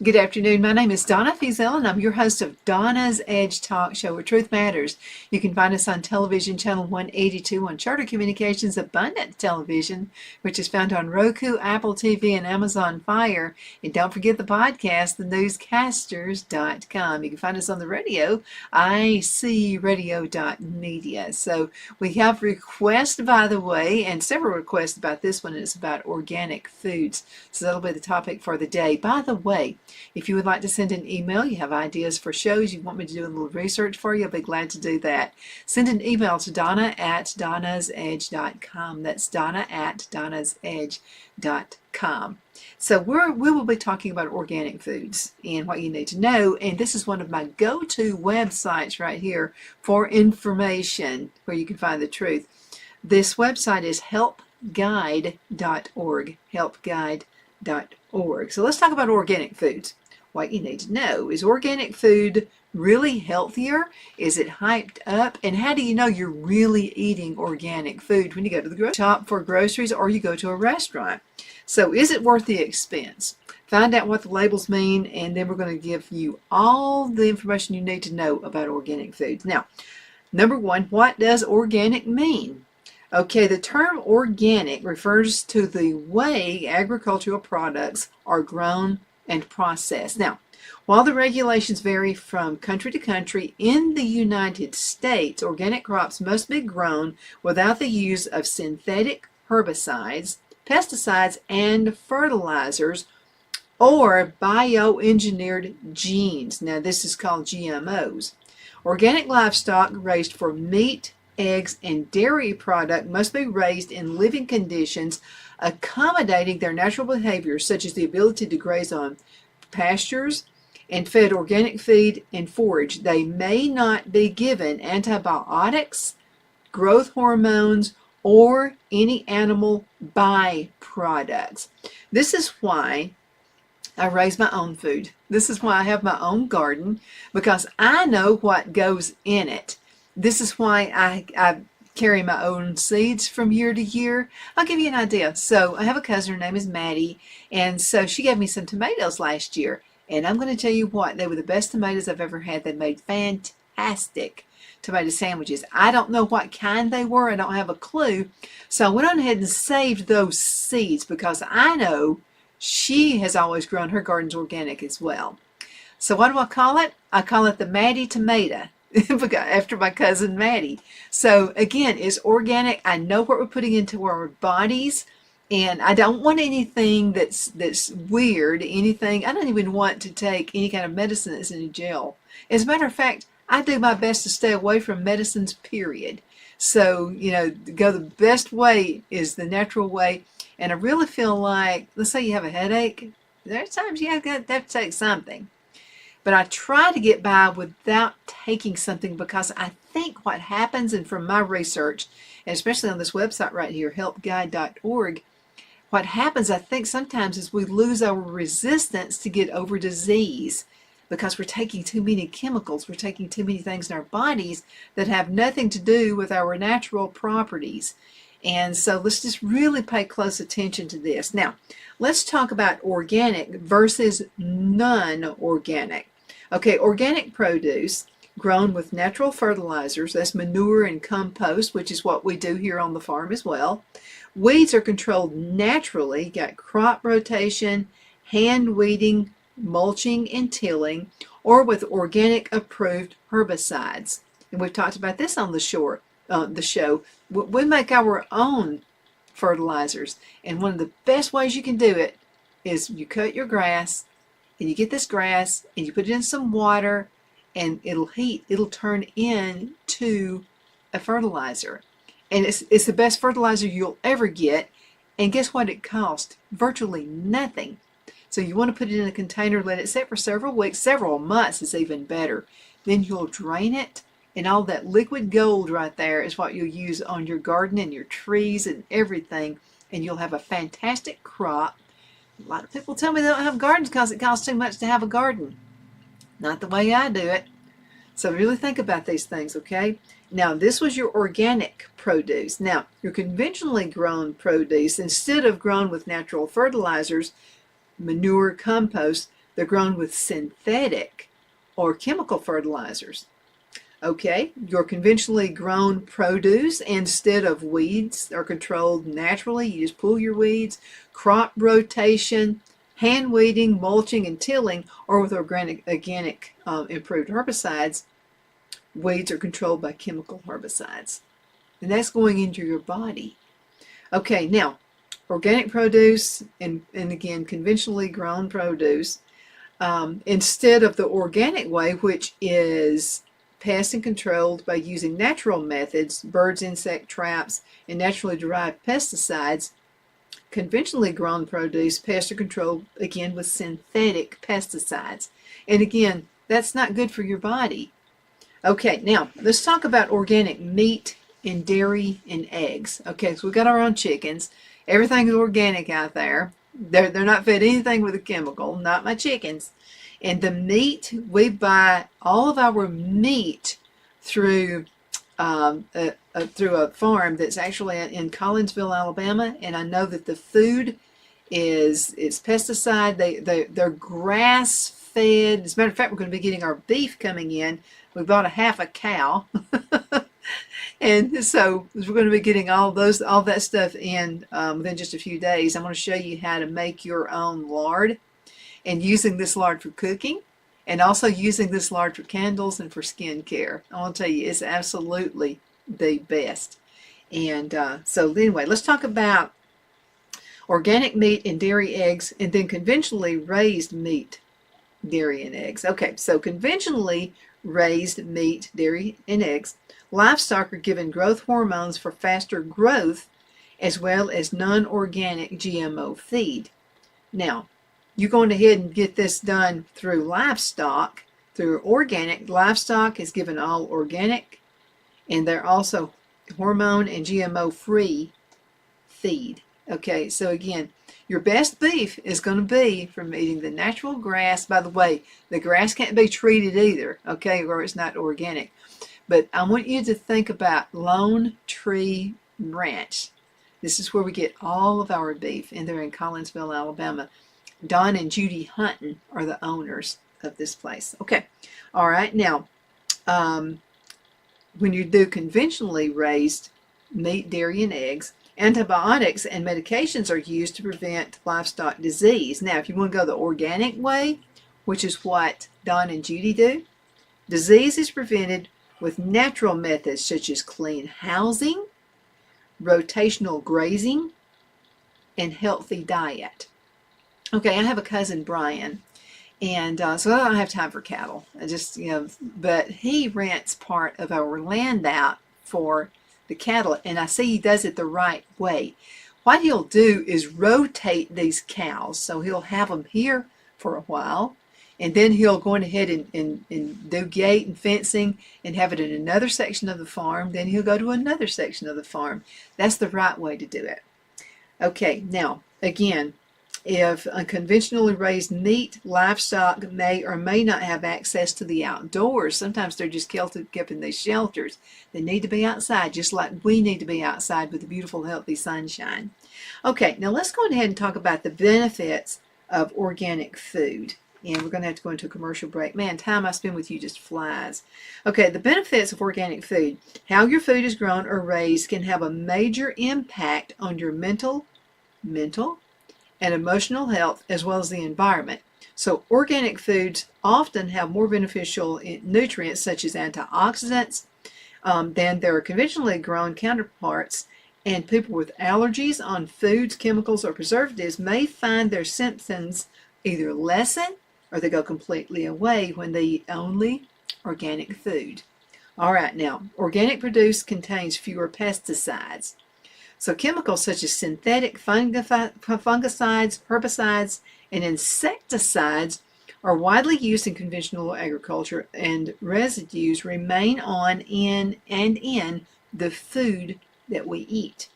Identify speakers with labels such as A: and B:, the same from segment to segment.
A: Good afternoon. My name is Donna Feazell, and I'm your host of Donna's Edge Talk Show, where truth matters. You can find us on television channel 182 on Charter Communications Abundant Television, which is found on Roku, Apple TV, and Amazon Fire. And don't forget the podcast, thenewscasters.com. You can find us on the radio, icradio.media. So we have requests, by the way, and several requests about this one, and it's about organic foods. So that'll be the topic for the day. By the way, if you would like to send an email, you have ideas for shows, you want me to do a little research for you, I'll be glad to do that. Send an email to donna@donnasedge.com. That's donna@donnasedge.com. So we will be talking about organic foods and what you need to know. And this is one of my go-to websites right here for information where you can find the truth. This website is helpguide.org. Helpguide.org. So let's talk about organic foods. What you need to know, is organic food really healthier? Is it hyped up? And how do you know you're really eating organic food when you go to the grocery shop for groceries or you go to a restaurant? So is it worth the expense? Find out what the labels mean, and then we're going to give you all the information you need to know about organic foods. Now, number one, what does organic mean? Okay, the term organic refers to the way agricultural products are grown and processed. Now, while the regulations vary from country to country, in the United States, organic crops must be grown without the use of synthetic herbicides, pesticides, and fertilizers, or bioengineered genes. Now, this is called GMOs. Organic livestock raised for meat, eggs, and dairy product must be raised in living conditions accommodating their natural behaviors, such as the ability to graze on pastures and fed organic feed and forage. They may not be given antibiotics, growth hormones, or any animal byproducts. This is why I raise my own food. This is why I have my own garden, because I know what goes in it. This is why I carry my own seeds from year to year. I'll give you an idea. So I have a cousin, her name is Maddie, and so she gave me some tomatoes last year. And I'm going to tell you what, they were the best tomatoes I've ever had. They made fantastic tomato sandwiches. I don't know what kind they were. I don't have a clue. So I went on ahead and saved those seeds because I know she has always grown her gardens organic as well. So what do I call it? I call it the Maddie tomato. After my cousin Maddie. So again, it's organic. I know what we're putting into our bodies, and I don't want anything that's weird. Anything. I don't even want to take any kind of medicine that's in a gel. As a matter of fact, I do my best to stay away from medicines, period. So, go the best way is the natural way. And I really feel like, let's say you have a headache, there's times you have to take something. But I try to get by without taking something, because I think what happens, and from my research, and especially on this website right here, helpguide.org, what happens, I think sometimes, is we lose our resistance to get over disease because we're taking too many chemicals. We're taking too many things in our bodies that have nothing to do with our natural properties. And so let's just really pay close attention to this. Now, let's talk about organic versus non-organic. Okay, organic produce grown with natural fertilizers, that's manure and compost, which is what we do here on the farm as well. Weeds are controlled naturally, you got crop rotation, hand weeding, mulching, and tilling, or with organic approved herbicides. And we've talked about this on the show. We make our own fertilizers, and one of the best ways you can do it is you cut your grass, and you get this grass and you put it in some water, and it'll turn into a fertilizer. And it's the best fertilizer you'll ever get. And guess what it costs? Virtually nothing. So you want to put it in a container, let it sit for several weeks, several months is even better. Then you'll drain it, and all that liquid gold right there is what you'll use on your garden and your trees and everything, and you'll have a fantastic crop. A lot of people tell me they don't have gardens because it costs too much to have a garden. Not the way I do it. So really think about these things, okay? Now, this was your organic produce. Now, your conventionally grown produce, instead of grown with natural fertilizers, manure, compost, they're grown with synthetic or chemical fertilizers. Okay, your conventionally grown produce, instead of weeds, are controlled naturally. You just pull your weeds, crop rotation, hand weeding, mulching, and tilling, or with organic improved herbicides. Weeds are controlled by chemical herbicides, and that's going into your body. Okay, now, organic produce and again, conventionally grown produce, instead of the organic way, which is pest and controlled by using natural methods, birds, insect traps, and naturally derived pesticides, conventionally grown produce, pests are controlled again with synthetic pesticides. And again, that's not good for your body. Okay, now let's talk about organic meat and dairy and eggs. Okay, so we got our own chickens. Everything is organic out there. They're not fed anything with a chemical, not my chickens. And the meat, we buy all of our meat through a farm that's actually in Collinsville, Alabama. And I know that the food is pesticide. They're grass fed. As a matter of fact, we're going to be getting our beef coming in. We bought a half a cow. And so we're going to be getting all that stuff in within just a few days. I'm going to show you how to make your own lard, and using this lard for cooking, and also using this lard for candles and for skincare. I want to tell you, it's absolutely the best. And so anyway, let's talk about organic meat and dairy eggs, and then conventionally raised meat, dairy, and eggs. Okay, so conventionally raised meat, dairy, and eggs. Livestock are given growth hormones for faster growth, as well as non-organic GMO feed. Now, you're going ahead and get this done through livestock. Through organic, livestock is given all organic, and they're also hormone and GMO free feed. Okay, so again, your best beef is going to be from eating the natural grass. By the way, the grass can't be treated either, okay, or it's not organic. But I want you to think about Lone Tree Ranch. This is where we get all of our beef, and they're in Collinsville, Alabama. Donna and Judy Hunton are the owners of this place. Okay, all right, now, when you do conventionally raised meat, dairy, and eggs, antibiotics and medications are used to prevent livestock disease. Now, if you want to go the organic way, which is what Don and Judy do, disease is prevented with natural methods such as clean housing, rotational grazing, and healthy diet. Okay, I have a cousin, Brian, and so I don't have time for cattle. I just, but he rents part of our land out for the cattle, and I see he does it the right way. What he'll do is rotate these cows. So he'll have them here for a while, and then he'll go ahead and do gate and fencing and have it in another section of the farm. Then he'll go to another section of the farm. That's the right way to do it. Okay, now, again, if unconventionally raised meat, livestock may or may not have access to the outdoors. Sometimes they're just kept in these shelters. They need to be outside, just like we need to be outside with the beautiful, healthy sunshine. Okay, now let's go ahead and talk about the benefits of organic food. And we're going to have to go into a commercial break. Man, time I spend with you just flies. Okay, the benefits of organic food. How your food is grown or raised can have a major impact on your mental, and emotional health, as well as the environment. So organic foods often have more beneficial nutrients such as antioxidants than their conventionally grown counterparts, and people with allergies on foods, chemicals, or preservatives may find their symptoms either lessen or they go completely away when they eat only organic food. All right, now, organic produce contains fewer pesticides. So chemicals such as synthetic fungicides, herbicides, And insecticides are widely used in conventional agriculture, and residues remain on, in the food that we eat.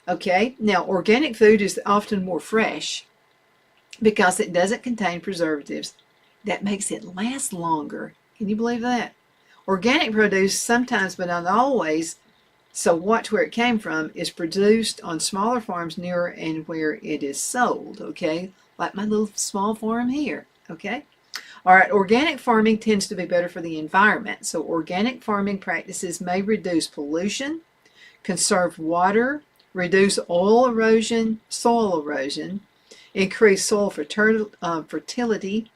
A: Okay, now organic food is often more fresh because it doesn't contain preservatives. That makes it last longer. Can you believe that? Organic produce sometimes, but not always, so watch where it came from, is produced on smaller farms near and where it is sold, okay? Like my little small farm here, okay? All right, organic farming tends to be better for the environment. So organic farming practices may reduce pollution, conserve water, reduce soil erosion, increase soil fertility,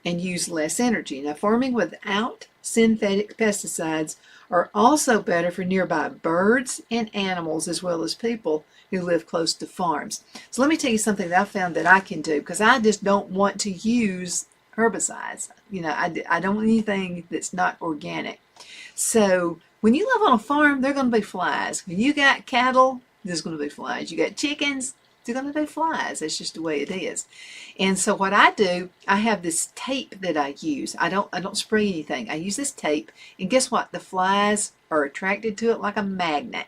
A: and use less energy. Now, farming without synthetic pesticides are also better for nearby birds and animals, as well as people who live close to farms. So let me tell you something that I found that I can do, because I just don't want to use herbicides. I don't want anything that's not organic. So when you live on a farm, there are going to be flies. When you got cattle, there's going to be flies. You got chickens, there's going to be flies. That's just the way it is. And so what I do, I have this tape that I use. I don't spray anything. I use this tape, and guess what? The flies are attracted to it like a magnet.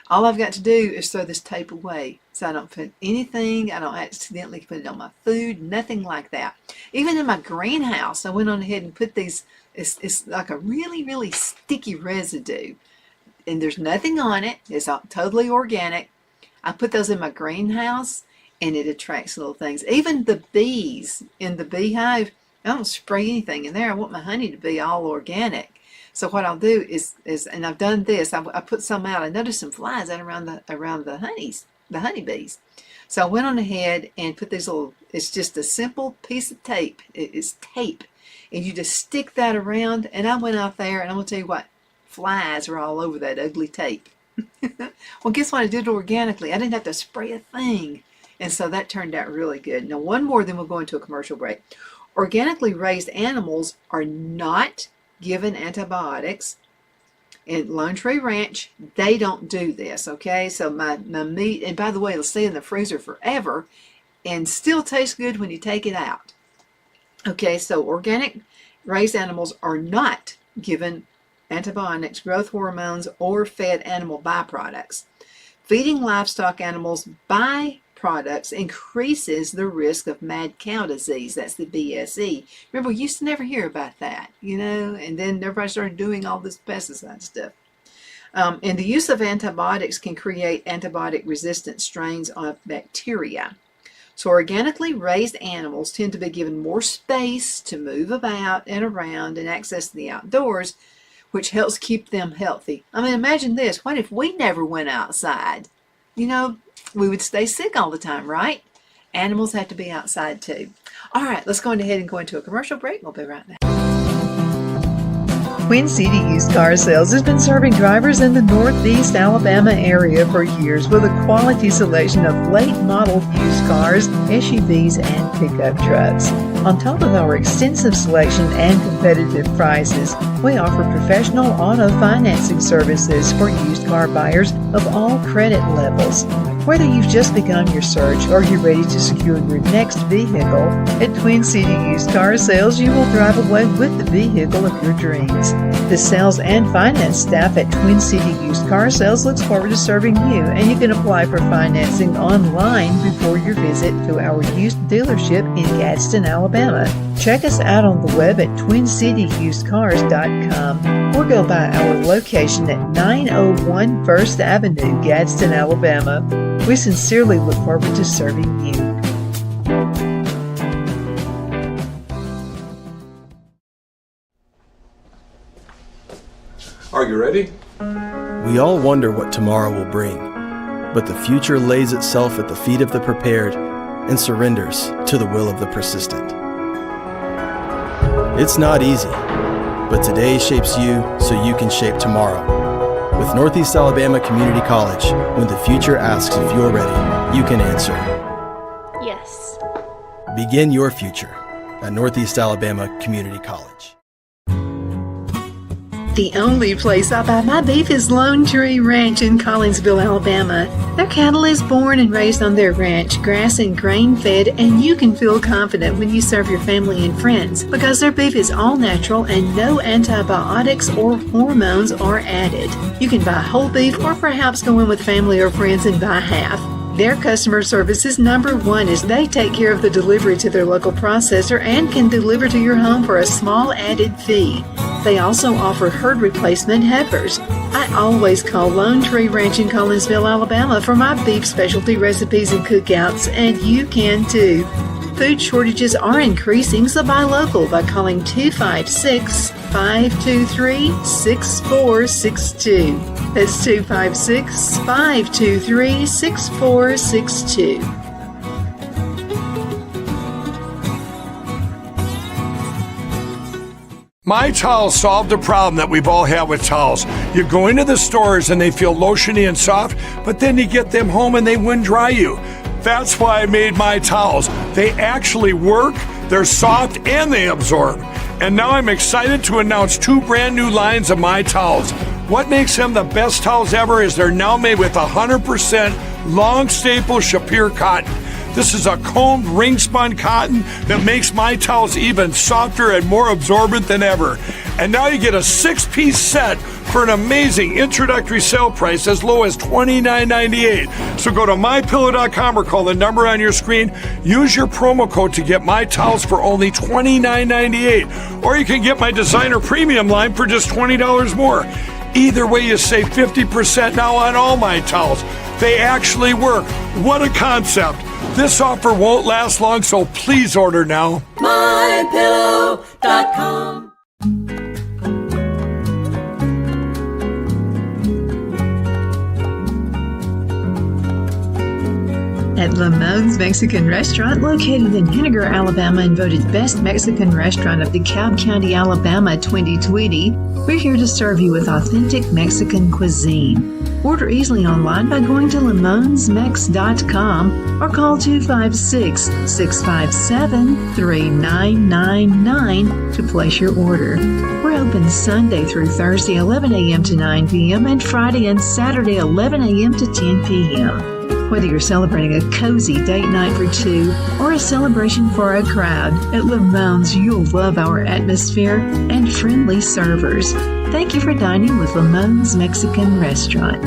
A: All I've got to do is throw this tape away, so I don't put anything. I don't accidentally put it on my food, nothing like that. Even in my greenhouse, I went on ahead and put these. It's like a really, really sticky residue, and there's nothing on it. It's totally organic. I put those in my greenhouse, and it attracts little things. Even the bees in the beehive, I don't spray anything in there. I want my honey to be all organic. So what I'll do is and I've done this. I put some out. I noticed some flies out around the honeybees. So I went on ahead and put these little. It's just a simple piece of tape. It's tape, and you just stick that around. And I went out there, and I'm gonna tell you what, flies are all over that ugly tape. Well, guess what? I did it organically. I didn't have to spray a thing. And so that turned out really good. Now, one more, then we'll go into a commercial break. Organically raised animals are not given antibiotics. In Lone Tree Ranch, they don't do this, okay? So my meat, and by the way, it'll stay in the freezer forever and still tastes good when you take it out. Okay, so organic raised animals are not given antibiotics, growth hormones, or fed animal byproducts. Feeding livestock animals byproducts increases the risk of mad cow disease. That's the BSE. Remember, we used to never hear about that, and then everybody started doing all this pesticide stuff. And the use of antibiotics can create antibiotic-resistant strains of bacteria. So organically raised animals tend to be given more space to move about and around and access the outdoors, which helps keep them healthy. I mean, imagine this. What if we never went outside? We would stay sick all the time, right? Animals have to be outside too. All right, let's go ahead and go into a commercial break. We'll be right back. Twin City Used Car Sales has been serving drivers in the Northeast Alabama area for years with a quality selection of late model used cars, SUVs, and pickup trucks. On top of our extensive selection and competitive prices, we offer professional auto financing services for used car buyers of all credit levels. Whether you've just begun your search or you're ready to secure your next vehicle, at Twin City Used Car Sales, you will drive away with the vehicle of your dreams. The sales and finance staff at Twin City Used Car Sales looks forward to serving you, and you can apply for financing online before your visit to our used dealership in Gadsden, Alabama. Check us out on the web at twincityusedcars.com or go by our location at 901 First Avenue, Gadsden, Alabama. We sincerely look forward to serving you.
B: Are you ready?
C: We all wonder what tomorrow will bring, but the future lays itself at the feet of the prepared and surrenders to the will of the persistent. It's not easy, but today shapes you so you can shape tomorrow. With Northeast Alabama Community College, when the future asks if you're ready, you can answer
D: yes.
C: Begin your future at Northeast Alabama Community College.
A: The only place I buy my beef is Lone Tree Ranch in Collinsville, Alabama. Their cattle is born and raised on their ranch, grass and grain fed, and you can feel confident when you serve your family and friends because their beef is all natural and no antibiotics or hormones are added. You can buy whole beef or perhaps go in with family or friends and buy half. Their customer service is number one as they take care of the delivery to their local processor and can deliver to your home for a small added fee. They also offer herd replacement heifers. I always call Lone Tree Ranch in Collinsville, Alabama for my beef specialty recipes and cookouts, and you can too. Food shortages are increasing, so buy local by calling 256-523-6462. That's 256-523-6462.
B: My Towels solved the problem that we've all had with towels. You go into the stores and they feel lotiony and soft, but then you get them home and they wind dry you. That's why I made My Towels. They actually work, they're soft, and they absorb. And now I'm excited to announce 2 brand new lines of My Towels. What makes them the best towels ever is they're now made with 100% long staple Shapir cotton. This is a combed ring spun cotton that makes My Towels even softer and more absorbent than ever. And now you get a 6-piece set for an amazing introductory sale price as low as $29.98. So go to mypillow.com or call the number on your screen. Use your promo code to get My Towels for only $29.98. Or you can get my designer premium line for just $20 more. Either way, you save 50% now on all My Towels. They actually work. What a concept. This offer won't last long, so please order now.
E: mypillow.com.
A: At Lamone's Mexican Restaurant, located in Henniger, Alabama, and voted Best Mexican Restaurant of DeKalb County, Alabama 2020, we're here to serve you with authentic Mexican cuisine. Order easily online by going to lamonsmex.com or call 256-657-3999 to place your order. We're open Sunday through Thursday 11 a.m. to 9 p.m. and Friday and Saturday 11 a.m. to 10 p.m. Whether you're celebrating a cozy date night for 2 or a celebration for a crowd, at Lamone's you'll love our atmosphere and friendly servers. Thank you for dining with Lamone's Mexican Restaurant.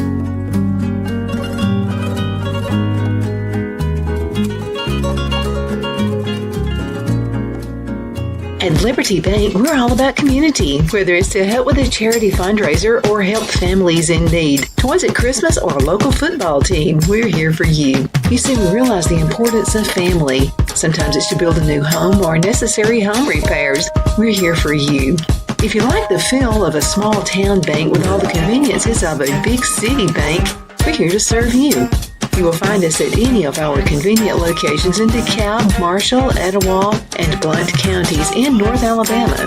A: At Liberty Bank, we're all about community. Whether it's to help with a charity fundraiser or help families in need, toys at Christmas, or a local football team, we're here for you. You see, we realize the importance of family. Sometimes it's to build a new home or necessary home repairs. We're here for you. If you like the feel of a small town bank with all the conveniences of a big city bank, we're here to serve you. You will find us at any of our convenient locations in DeKalb, Marshall, Etowah, and Blount counties in North Alabama.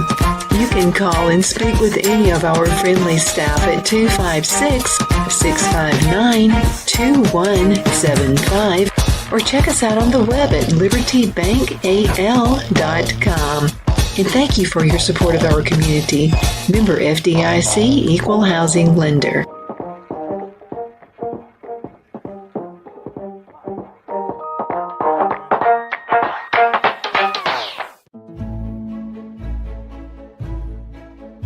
A: You can call and speak with any of our friendly staff at 256-659-2175 or check us out on the web at libertybankal.com. And thank you for your support of our community. Member FDIC Equal Housing Lender.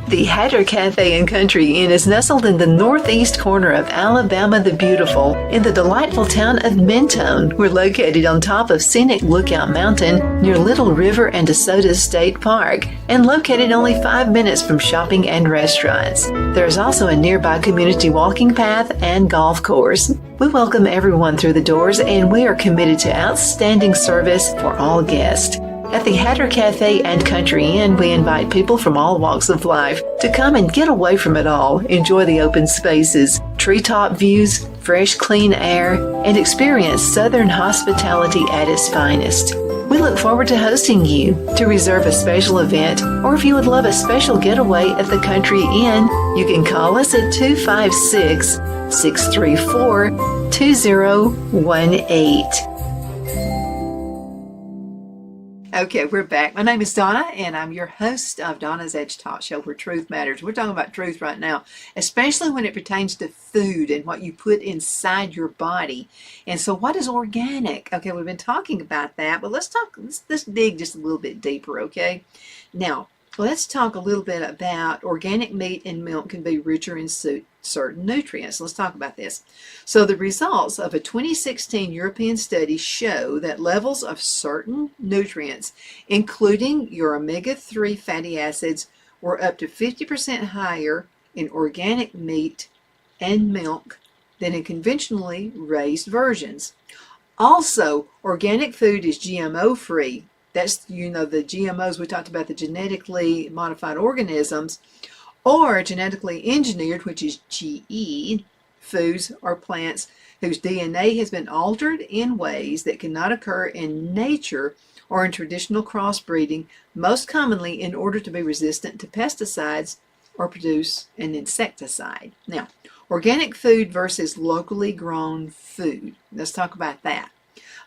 A: The Hatter Cafe and Country Inn is nestled in the northeast corner of Alabama the Beautiful in the delightful town of Mentone. We're located on top of scenic Lookout Mountain near Little River and DeSoto State Park and located only 5 minutes from shopping and restaurants. There is also a nearby community walking path and golf course. We welcome everyone through the doors and we are committed to outstanding service for all guests. At the Hatter Cafe and Country Inn, we invite people from all walks of life to come and get away from it all, enjoy the open spaces, treetop views, fresh, clean air, and experience Southern hospitality at its finest. We look forward to hosting you. To reserve a special event, or if you would love a special getaway at the Country Inn, you can call us at 256-634-2018. Okay, we're back. My name is Donna, and I'm your host of Donna's Edge Talk Show, where truth matters. We're talking about truth right now, especially when it pertains to food and what you put inside your body. And so, what is organic? Okay, we've been talking about that, but let's dig just a little bit deeper. Okay, now let's talk a little bit about organic meat and milk can be richer in certain nutrients. Let's talk about this. So the results of a 2016 European study show that levels of certain nutrients, including your omega-3 fatty acids, were up to 50% higher in organic meat and milk than in conventionally raised versions. Also, organic food is GMO free. That's, the GMOs, we talked about the genetically modified organisms, or genetically engineered, which is GE, foods or plants whose DNA has been altered in ways that cannot occur in nature or in traditional crossbreeding, most commonly in order to be resistant to pesticides or produce an insecticide. Now, organic food versus locally grown food. Let's talk about that.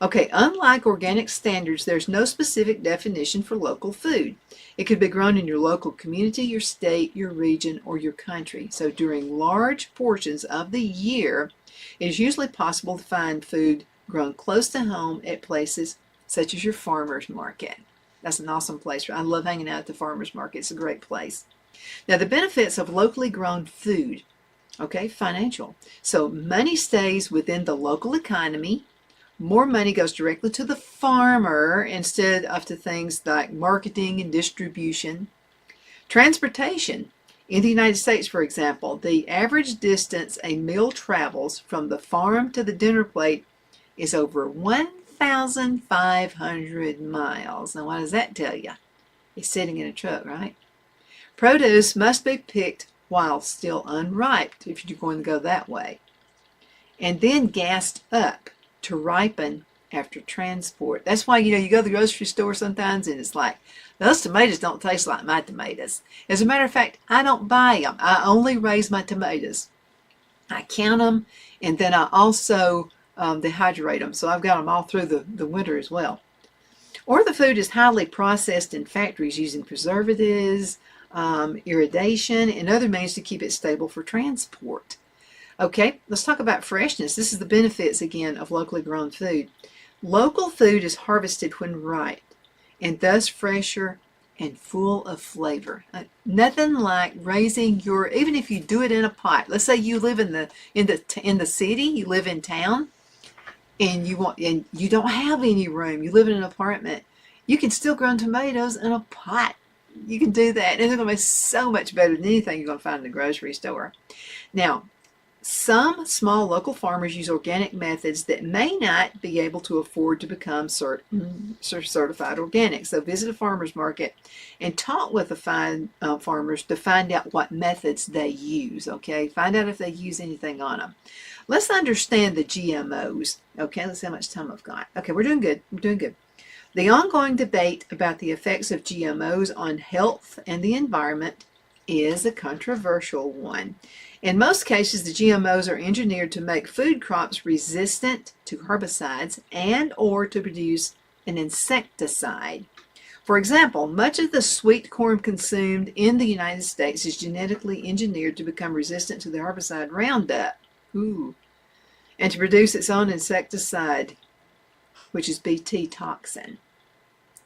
A: Okay, unlike organic standards, there's no specific definition for local food. It could be grown in your local community, your state, your region, or your country. So during large portions of the year, it is usually possible to find food grown close to home at places such as your farmer's market. That's an awesome place. I love hanging out at the farmer's market. It's a great place. Now, the benefits of locally grown food, okay, financial. So money stays within the local economy. More money goes directly to the farmer instead of to things like marketing and distribution. Transportation. In the United States, for example, the average distance a meal travels from the farm to the dinner plate is over 1,500 miles. Now, what does that tell you? It's sitting in a truck, right? Produce must be picked while still unripe, if you're going to go that way, and then gassed up to ripen after transport. That's why, you go to the grocery store sometimes and it's like, those tomatoes don't taste like my tomatoes. As a matter of fact, I don't buy them. I only raise my tomatoes. I count them, and then I also dehydrate them. So I've got them all through the winter as well. Or the food is highly processed in factories using preservatives, irrigation, and other means to keep it stable for transport. Okay, let's talk about freshness. This is the benefits, again, of locally grown food. Local food is harvested when ripe, and thus fresher and full of flavor. Nothing like raising even if you do it in a pot. Let's say you live in the city, you live in town, and you don't have any room. You live in an apartment. You can still grow tomatoes in a pot. You can do that, and they're going to be so much better than anything you're going to find in the grocery store. Now, some small local farmers use organic methods that may not be able to afford to become certified organic. So visit a farmer's market and talk with the farmers to find out what methods they use, okay? Find out if they use anything on them. Let's understand the GMOs, okay? Let's see how much time I've got. Okay, we're doing good. We're doing good. The ongoing debate about the effects of GMOs on health and the environment is a controversial one. In most cases, the GMOs are engineered to make food crops resistant to herbicides and or to produce an insecticide. For example, much of the sweet corn consumed in the United States is genetically engineered to become resistant to the herbicide Roundup, and to produce its own insecticide, which is Bt toxin.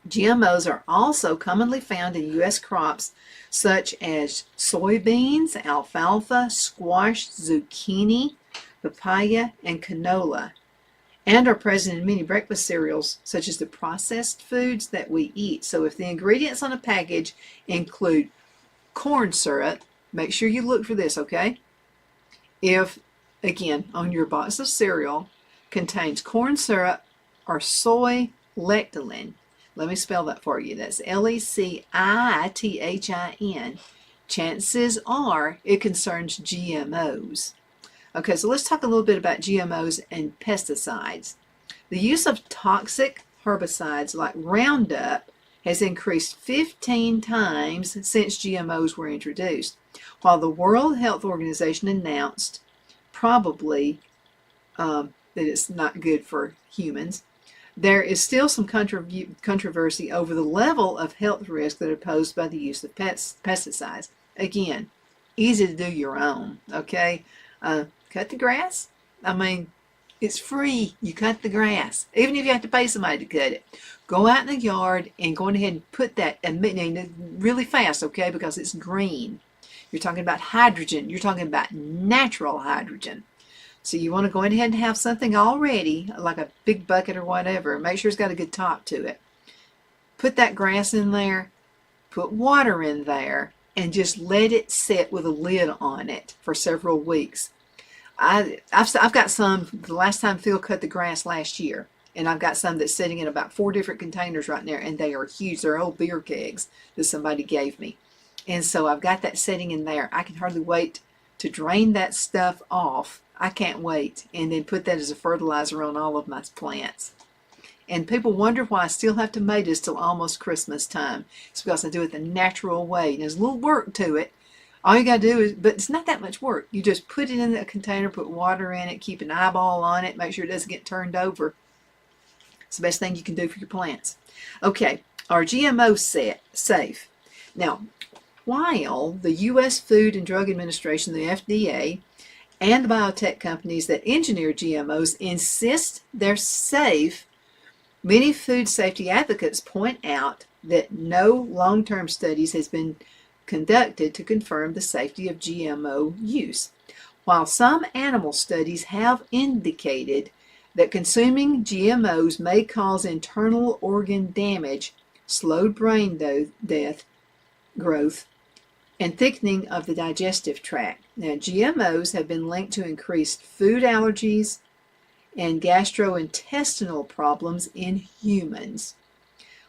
A: GMOs are also commonly found in U.S. crops such as soybeans, alfalfa, squash, zucchini, papaya, and canola, and are present in many breakfast cereals such as the processed foods that we eat. So if the ingredients on a package include corn syrup, make sure you look for this, okay? If, again, on your box of cereal contains corn syrup or soy lecithin, let me spell that for you. That's lecithin. Chances are it concerns GMOs. Okay, so let's talk a little bit about GMOs and pesticides. The use of toxic herbicides like Roundup has increased 15 times since GMOs were introduced, while the World Health Organization announced probably that it's not good for humans. There is still some controversy over the level of health risk that are posed by the use of pesticides. Again, easy to do your own, okay? Cut the grass. I mean, it's free. You cut the grass. Even if you have to pay somebody to cut it. Go out in the yard and go ahead and put that really fast, okay, because it's green. You're talking about hydrogen. You're talking about natural hydrogen. So you want to go ahead and have something already, like a big bucket or whatever. Make sure it's got a good top to it. Put that grass in there. Put water in there. And just let it sit with a lid on it for several weeks. I've got some, the last time Phil cut the grass last year, and I've got some that's sitting in about 4 different containers right there, and they are huge. They're old beer kegs that somebody gave me. And so I've got that sitting in there. I can hardly wait to drain that stuff off. I can't wait. And then put that as a fertilizer on all of my plants. And people wonder why I still have tomatoes till almost Christmas time. It's because I do it the natural way. And there's a little work to it. All you got to do is, but it's not that much work. You just put it in a container, put water in it, keep an eyeball on it, make sure it doesn't get turned over. It's the best thing you can do for your plants. Okay, are GMOs safe? Now, while the U.S. Food and Drug Administration, the FDA, and the biotech companies that engineer GMOs insist they're safe, many food safety advocates point out that no long-term studies has been conducted to confirm the safety of GMO use. While some animal studies have indicated that consuming GMOs may cause internal organ damage, slowed brain death, growth, and thickening of the digestive tract. Now, GMOs have been linked to increased food allergies and gastrointestinal problems in humans.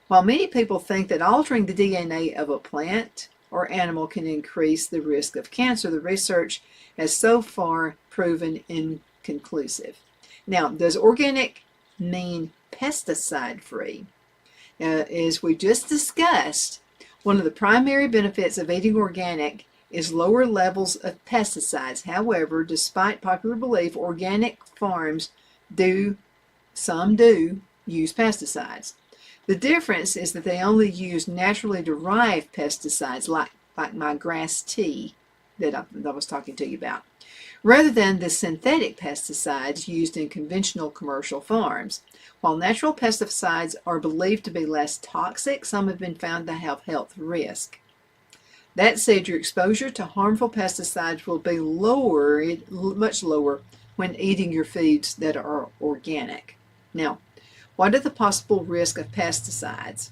A: While many people think that altering the DNA of a plant or animal can increase the risk of cancer, the research has so far proven inconclusive. Now, does organic mean pesticide-free? As we just discussed, one of the primary benefits of eating organic is lower levels of pesticides. However, despite popular belief, organic farms some do use pesticides. The difference is that they only use naturally derived pesticides like my grass tea that I was talking to you about, rather than the synthetic pesticides used in conventional commercial farms. While natural pesticides are believed to be less toxic, some have been found to have health risk. That said, your exposure to harmful pesticides will be much lower when eating your foods that are organic. Now, what are the possible risks of pesticides?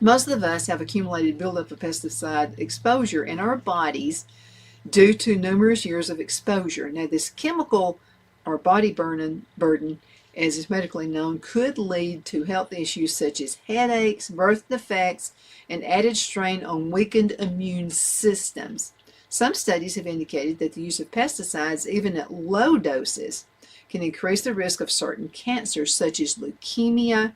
A: Most of us have accumulated buildup of pesticide exposure in our bodies due to numerous years of exposure. Now, this chemical or body burden, as is medically known, could lead to health issues such as headaches, birth defects, and added strain on weakened immune systems. Some studies have indicated that the use of pesticides, even at low doses, can increase the risk of certain cancers such as leukemia,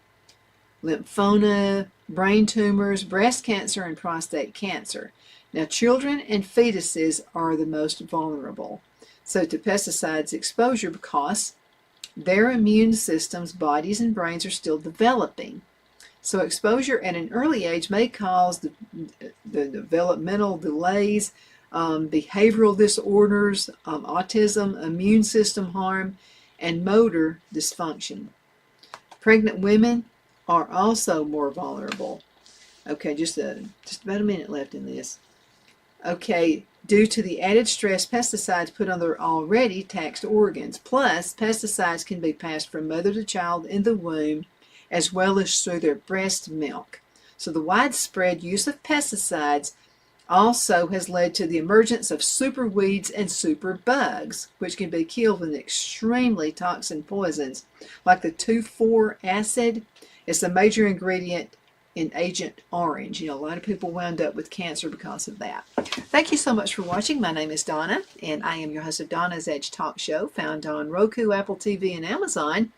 A: lymphoma, brain tumors, breast cancer, and prostate cancer. Now, children and fetuses are the most vulnerable to pesticides exposure because their immune systems, bodies, and brains are still developing. So exposure at an early age may cause the developmental delays, behavioral disorders, autism, immune system harm, and motor dysfunction. Pregnant women are also more vulnerable. Okay, just about a minute left in this. Okay, due to the added stress pesticides put on their already taxed organs. Plus, pesticides can be passed from mother to child in the womb as well as through their breast milk. So the widespread use of pesticides also has led to the emergence of super weeds and super bugs, which can be killed with extremely toxic poisons like the 2,4 acid. It's the major ingredient in Agent Orange. A lot of people wound up with cancer because of that. Thank you so much for watching. My name is Donna, and I am your host of Donna's Edge Talk Show, found on Roku, Apple TV, and Amazon.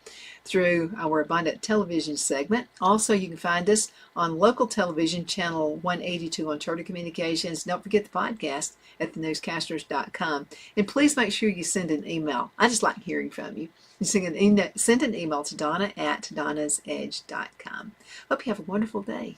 A: through our Abundant Television segment. Also, you can find us on local television, channel 182 on Charter Communications. Don't forget the podcast at thenewscasters.com. And please make sure you send an email. I just like hearing from you. You send an email to Donna at donnasedge.com. Hope you have a wonderful day.